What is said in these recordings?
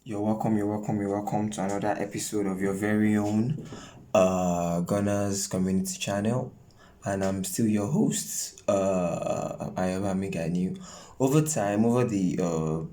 You're welcome to another episode of your very own Gunners Community Channel. And I'm still your host, I am Amiganu. Over time, over the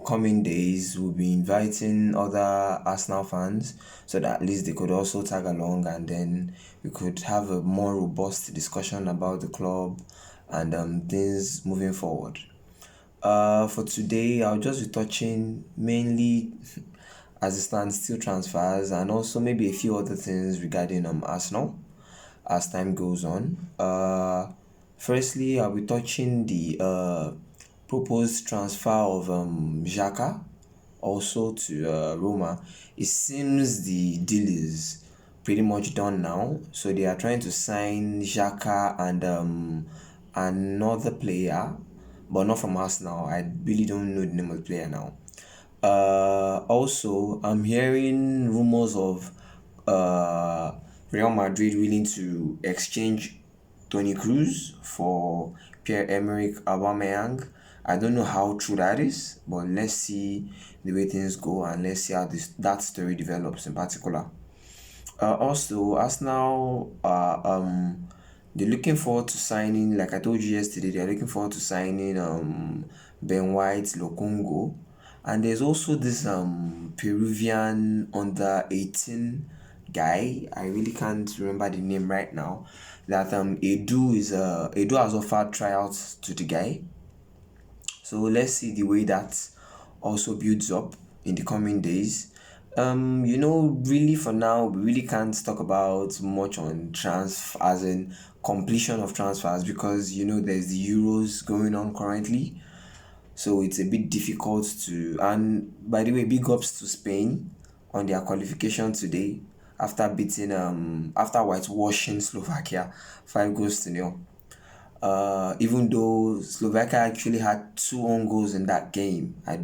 coming days, we'll be inviting other Arsenal fans so that at least they could also tag along and then we could have a more robust discussion about the club and things moving forward. For today, I'll just be touching mainly as it stands still transfers and also maybe a few other things regarding Arsenal as time goes on. Firstly, I'll be touching the proposed transfer of Xhaka also to Roma. It seems the deal is pretty much done now. So they are trying to sign Xhaka and another player, but not from Arsenal. I really don't know the name of the player now. Also, I'm hearing rumors of uh, Real Madrid willing to exchange Tony Cruz for Pierre-Emerick Aubameyang. I don't know how true that is, but let's see the way things go and let's see how that story develops in particular. Also, Arsenal they're looking forward to signing, like I told you yesterday, they're looking forward to signing Ben White Lokongo. And there's also this Peruvian under 18 guy. I really can't remember the name right now. That Edu has offered tryouts to the guy. So let's see the way that also builds up in the coming days. Really for now, we really can't talk about much on transfer as in completion of transfers because there's the Euros going on currently. So it's a bit difficult to. And by the way, big ups to Spain on their qualification today after whitewashing Slovakia 5 goals to 0. Even though Slovakia actually had two own goals in that game, I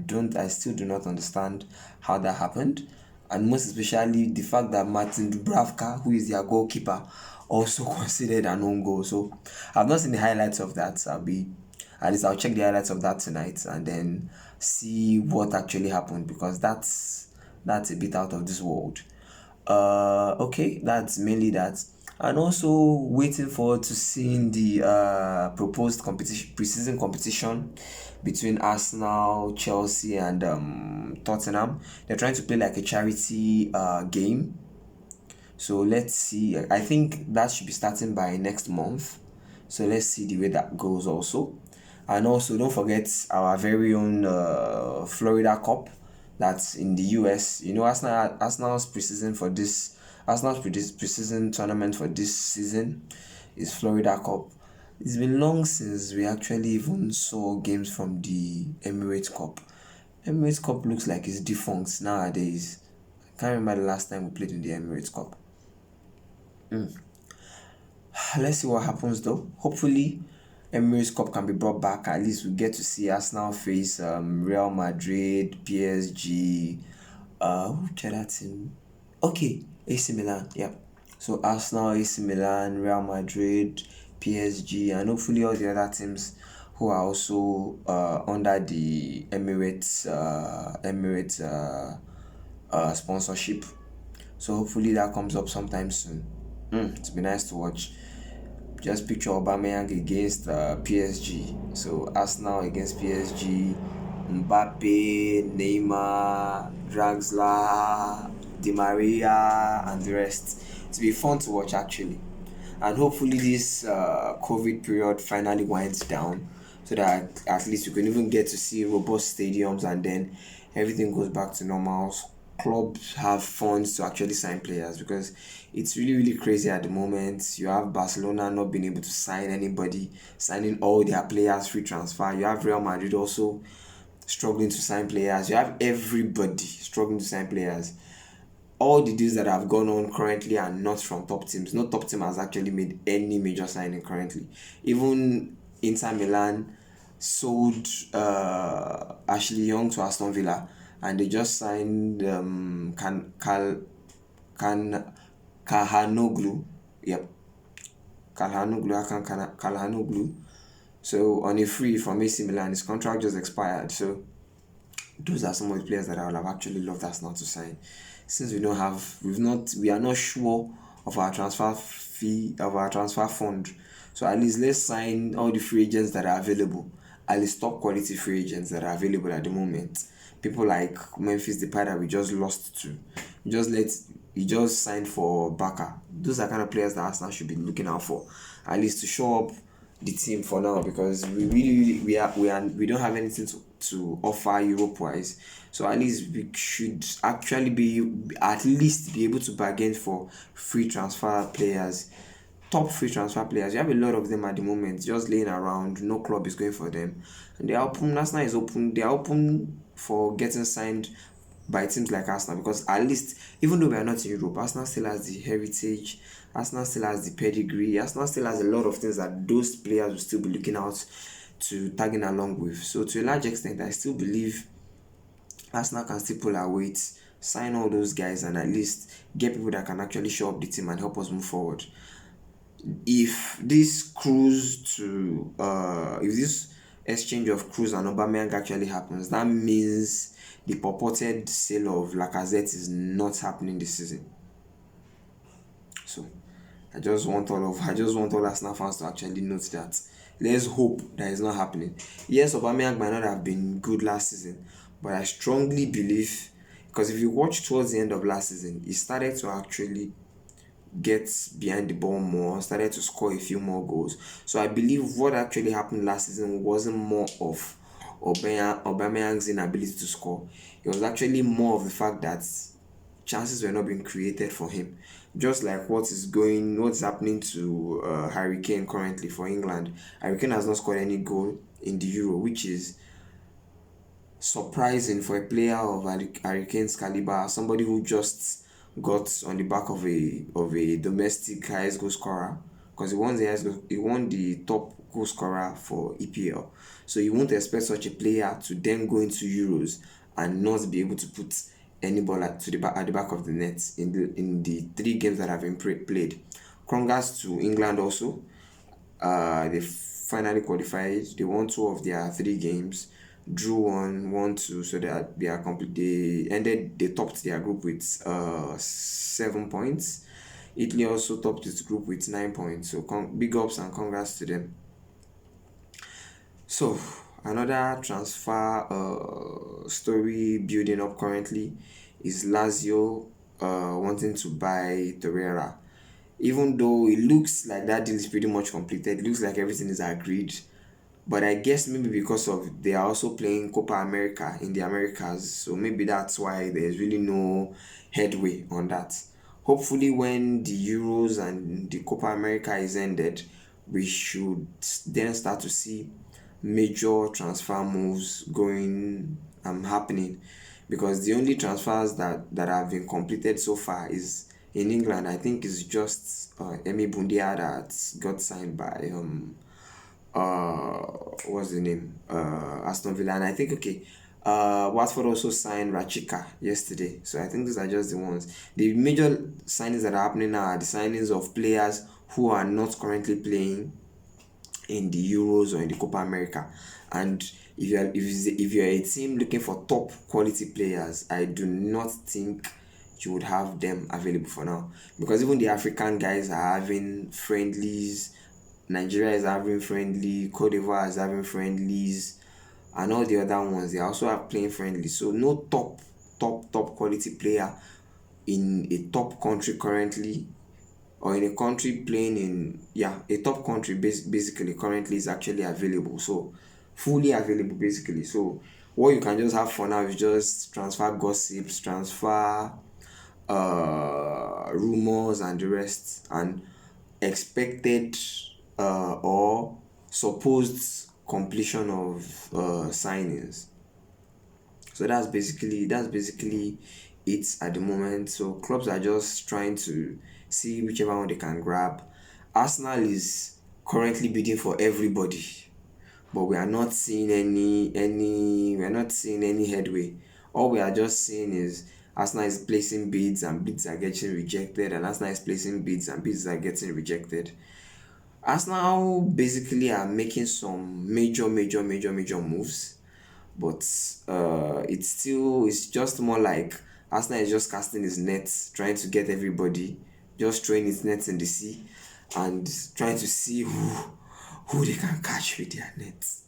still do not understand how that happened, and most especially the fact that Martin Dubravka, who is their goalkeeper, also considered an own goal. So I've not seen the highlights of that. At least I'll check the highlights of that tonight and then see what actually happened because that's a bit out of this world. Okay, that's mainly that. And also waiting forward to seeing the proposed competition, preseason competition between Arsenal, Chelsea, and Tottenham. They're trying to play like a charity game. So let's see. I think that should be starting by next month. So let's see the way that goes also. And also don't forget our very own Florida Cup that's in the US. Arsenal's preseason tournament for this season is Florida Cup. It's been long since we actually even saw games from the Emirates Cup. Emirates Cup looks like it's defunct nowadays. I can't remember the last time we played in the Emirates Cup. Let's see what happens though. Hopefully, Emirates Cup can be brought back. At least we get to see Arsenal face Real Madrid, PSG. Which other team? Okay, AC Milan. Yeah. So Arsenal, AC Milan, Real Madrid, PSG, and hopefully all the other teams who are also under the Emirates sponsorship. So hopefully that comes up sometime soon. It's be nice to watch. Just picture Aubameyang against PSG. So Arsenal against PSG, Mbappe, Neymar, Draxler, Di Maria, and the rest. It'll be fun to watch actually. And hopefully this COVID period finally winds down so that at least we can even get to see robust stadiums and then everything goes back to normal. Clubs have funds to actually sign players because it's really crazy at the moment. You have Barcelona not being able to sign anybody, signing all their players free transfer. You have Real Madrid also struggling to sign players. You have everybody struggling to sign players. All the deals that have gone on currently are not from top teams. No top team has actually made any major signing currently. Even Inter Milan sold Ashley Young to Aston Villa, and they just signed Kan Kahanoglu. Yep, Kalhanoglu. So on a free from AC Milan, his contract just expired. So Those are some of the players that I would have actually loved Arsenal to sign. Since we are not sure of our transfer fee, of our transfer fund. So at least let's sign all the free agents that are available. At least top quality free agents that are available at the moment. People like Memphis Depay that we just lost to. We just let we just signed for Baka. Those are kind of players that Arsenal should be looking out for. At least to show up the team for now, because we don't have anything to offer Europe wise. So at least we should actually be able to bargain for free transfer players, top free transfer players. You have a lot of them at the moment just laying around. No club is going for them, and they are open. Arsenal is open. They are open for getting signed by teams like Arsenal, because at least, even though we are not in Europe, Arsenal still has the heritage, Arsenal still has the pedigree, Arsenal still has a lot of things that those players will still be looking out to tagging along with. So to a large extent, I still believe Arsenal can still pull our weight, sign all those guys, and at least get people that can actually show up the team and help us move forward. If this exchange of Cruz and Aubameyang actually happens, that means the purported sale of Lacazette is not happening this season. So I just want all Arsenal fans to actually note that. Let's hope that it's not happening. Yes, Aubameyang might not have been good last season, but I strongly believe, because if you watch towards the end of last season, he started to actually get behind the ball more, started to score a few more goals. So I believe what actually happened last season wasn't more of Aubameyang's inability to score. It was actually more of the fact that chances were not being created for him. Just like what's happening to Harry Kane currently for England. Harry Kane has not scored any goal in the Euro, which is surprising for a player of Harry Kane's caliber, somebody who just got on the back of a domestic highest goal scorer, because he won the top goal scorer for EPL. So you won't expect such a player to then go into Euros and not be able to put any ball at the back of the net in the 3 games that have been played. Congrats to England also. They finally qualified. They won 2 of their 3 games, drew one, won two, so they are complete. They topped their group with 7 points. Italy also topped its group with 9 points. So big ups and congrats to them. So another transfer story building up currently is Lazio wanting to buy Torreira. Even though it looks like that deal is pretty much completed, it looks like everything is agreed. But I guess maybe because of they are also playing Copa America in the Americas, so maybe that's why there's really no headway on that. Hopefully, when the Euros and the Copa America is ended, we should then start to see major transfer moves going happening, because the only transfers that have been completed so far is in England. I think it's just Emi Bundia that got signed by what's the name? Aston Villa. And I think, okay, Watford also signed Rachika yesterday. So I think these are just the ones. The major signings that are happening now are the signings of players who are not currently playing in the Euros or in the Copa America. And if you're a team looking for top quality players, I do not think you would have them available for now, because even the African guys are having friendlies. Nigeria is having friendly, Cote d'Ivoire is having friendlies, and all the other ones they also are playing friendly. So no top quality player in a top country currently, or in a country playing in a top country basically currently is actually available. So fully available basically. So what you can just have for now is just transfer gossips, transfer rumors and the rest, and expected or supposed completion of signings. So that's basically it at the moment. So clubs are just trying to see whichever one they can grab. Arsenal is currently bidding for everybody, but we are not seeing any headway. All we are just seeing is Arsenal is placing bids and bids are getting rejected, and Arsenal is placing bids and bids are getting rejected. Arsenal basically are making some major moves. but it's just more like Arsenal is just casting his nets, trying to get everybody, just throwing his nets in the sea, and trying to see who they can catch with their nets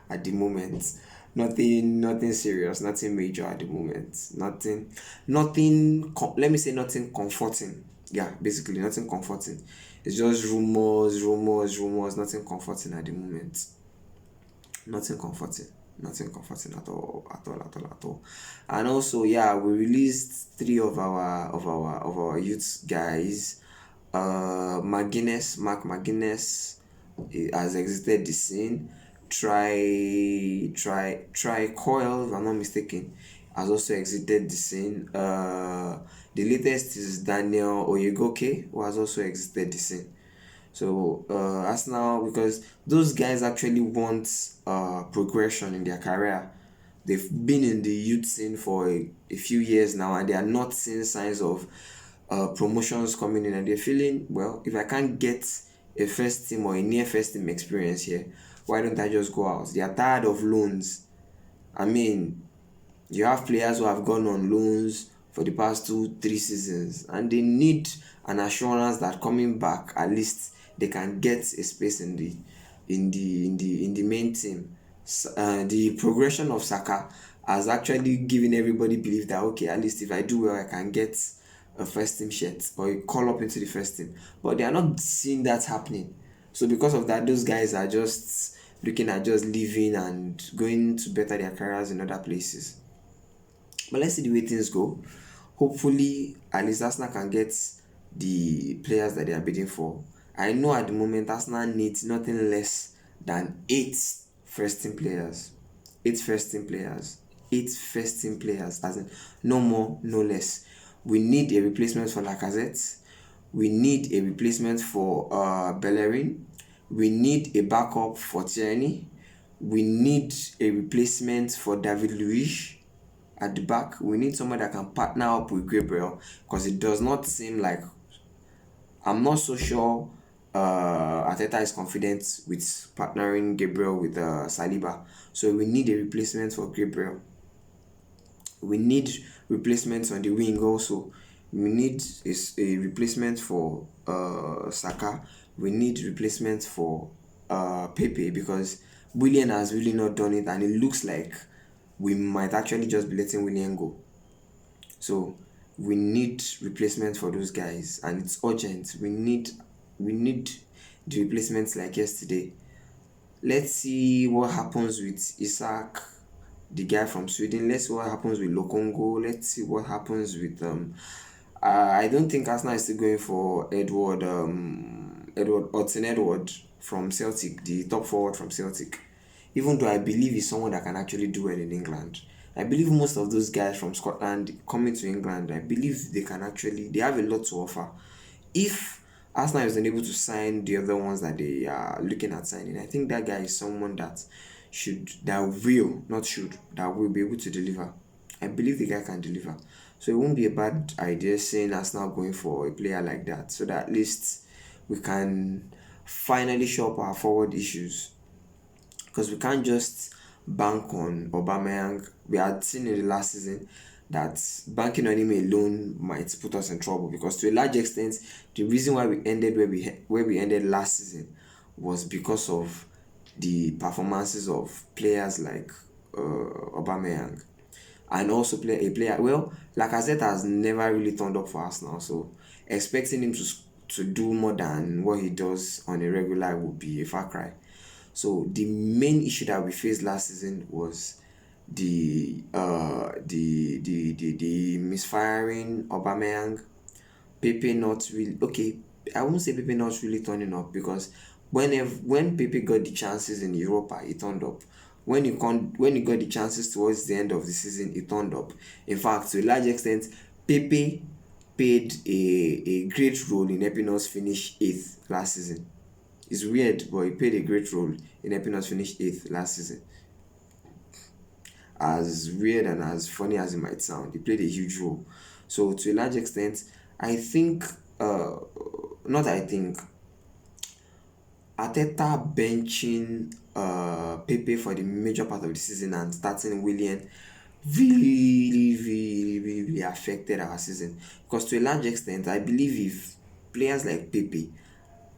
at the moment. Nothing serious, nothing major at the moment. Let me say nothing comforting. Yeah, basically nothing comforting. It's just rumors. Nothing comforting at the moment. Nothing comforting. Nothing comforting at all. And also, yeah, we released three of our youth guys. Mark McGuinness has exited the scene. Try Coil, if I'm not mistaken, has also exited the scene. The latest is Daniel Oyegoke, who has also exited the scene. So Arsenal, because those guys actually want progression in their career. They've been in the youth scene for a few years now, and they are not seeing signs of promotions coming in, and they're feeling, well, if I can't get a first team or a near first team experience here, why don't I just go out? They are tired of loans. I mean, you have players who have gone on loans for the past 2 3 seasons, and they need an assurance that coming back, at least they can get a space in the main team. The progression of Saka has actually given everybody belief that, okay, at least if I do well, I can get a first team shirt or a call up into the first team. But they are not seeing that happening. So because of that, those guys are just looking at just leaving and going to better their careers in other places. But let's see the way things go. Hopefully, at least Arsenal can get the players that they are bidding for. I know at the moment Arsenal needs nothing less than first team players. Eight first team players. Eight first team players. As in, no more, no less. We need a replacement for Lacazette. We need a replacement for Bellerin. We need a backup for Tierney. We need a replacement for David Luiz at the back. We need someone that can partner up with Gabriel, because it does not seem like, I'm not so sure Arteta is confident with partnering Gabriel with Saliba. So we need a replacement for Gabriel. We need replacements on the wing also. We need a replacement for Saka. We need replacements for Pepe, because Willian has really not done it, and it looks like we might actually just be letting Willian go. So we need replacements for those guys, and it's urgent. We need the replacements like yesterday. Let's see what happens with Isaac, the guy from Sweden. Let's see what happens with Lokongo. Let's see what happens with I don't think Arsenal is still going for Edward Edward from Celtic, the top forward from Celtic. Even though I believe he's someone that can actually do well in England. I believe most of those guys from Scotland coming to England, I believe they have a lot to offer. If Arsenal is unable to sign the other ones that they are looking at signing, I think that guy is someone that will be able to deliver. I believe the guy can deliver. So it won't be a bad idea saying Arsenal going for a player like that, so that at least we can finally show up our forward issues, because we can't just bank on Aubameyang. We had seen in the last season that banking on him alone might put us in trouble, because to a large extent the reason why we ended where we ended last season was because of the performances of players like Aubameyang, and also a player, well, Lacazette has never really turned up for us now, so expecting him to do more than what he does on a regular would be a far cry. So the main issue that we faced last season was the misfiring Aubameyang, Pepe not really okay. I won't say Pepe not really turning up, because when Pepe got the chances in Europa, he turned up. When he got the chances towards the end of the season, he turned up. In fact, to a large extent, Pepe played a great role in helping us finish 8th last season. It's weird, but he played a great role in helping us finish 8th last season. As weird and as funny as it might sound, he played a huge role. So to a large extent, I think, not I think, Arteta benching Pepe for the major part of the season and starting Willian really affected our season, because to a large extent I believe if players like Pepe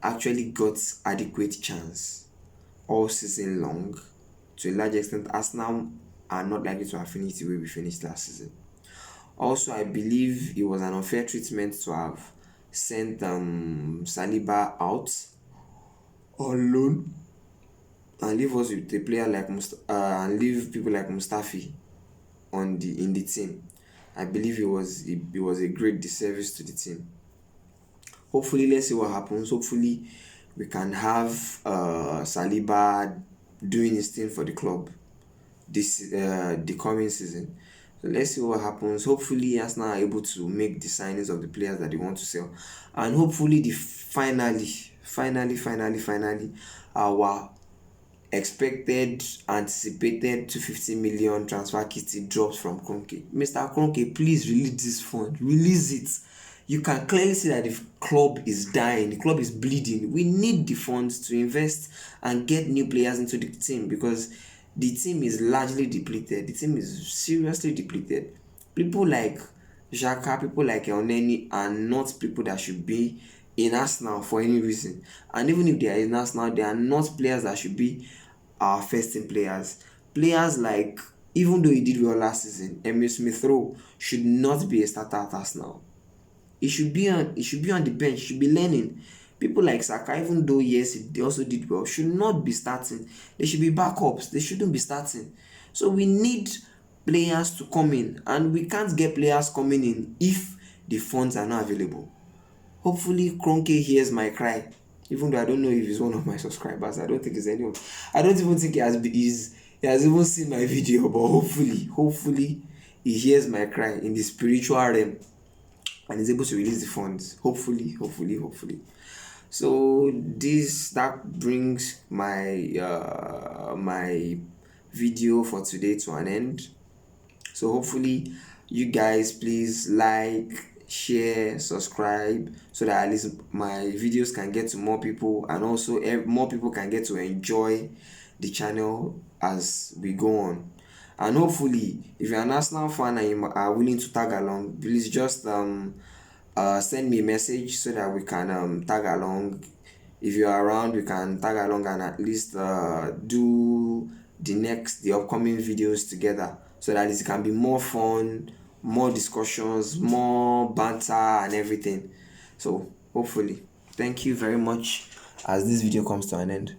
actually got adequate chance all season long, to a large extent Arsenal are not likely to have finished the way we finished last season. Also, I believe it was an unfair treatment to have sent Saliba out on loan and leave us with a player like and leave people like Mustafi in the team. I believe it was a great disservice to the team. Hopefully, let's see what happens. Hopefully, we can have Saliba doing his thing for the club this the coming season. So let's see what happens. Hopefully, Arsenal are able to make the signings of the players that they want to sell, and hopefully, finally, our expected, anticipated 250 million transfer kitty drops from Kroenke. Mr. Kroenke, please release this fund. Release it. You can clearly see that the club is dying, the club is bleeding. We need the funds to invest and get new players into the team, because the team is largely depleted. The team is seriously depleted. People like Xhaka, people like Elneny are not people that should be in Arsenal for any reason. And even if they are in Arsenal, they are not players that should be our first team players. Players like, even though he did well last season, Emile Smith Rowe should not be a starter at Arsenal. He should be on the bench, should be learning. People like Saka, even though yes, they also did well, should not be starting. They should be backups. They shouldn't be starting. So we need players to come in, and we can't get players coming in if the funds are not available. Hopefully, Kroenke hears my cry. Even though I don't know if he's one of my subscribers, I don't think he's anyone. I don't even think he has even seen my video. But hopefully, he hears my cry in the spiritual realm and is able to release the funds. Hopefully. So that brings my video for today to an end. So hopefully you guys please like, share, subscribe, so that at least my videos can get to more people, and also more people can get to enjoy the channel as we go on. And hopefully, if you're an Arsenal fan and you are willing to tag along, please just send me a message so that we can tag along. If you're around, we can tag along and at least do the upcoming videos together, so that it can be more fun, more discussions, more banter and everything. So hopefully, thank you very much as this video comes to an end.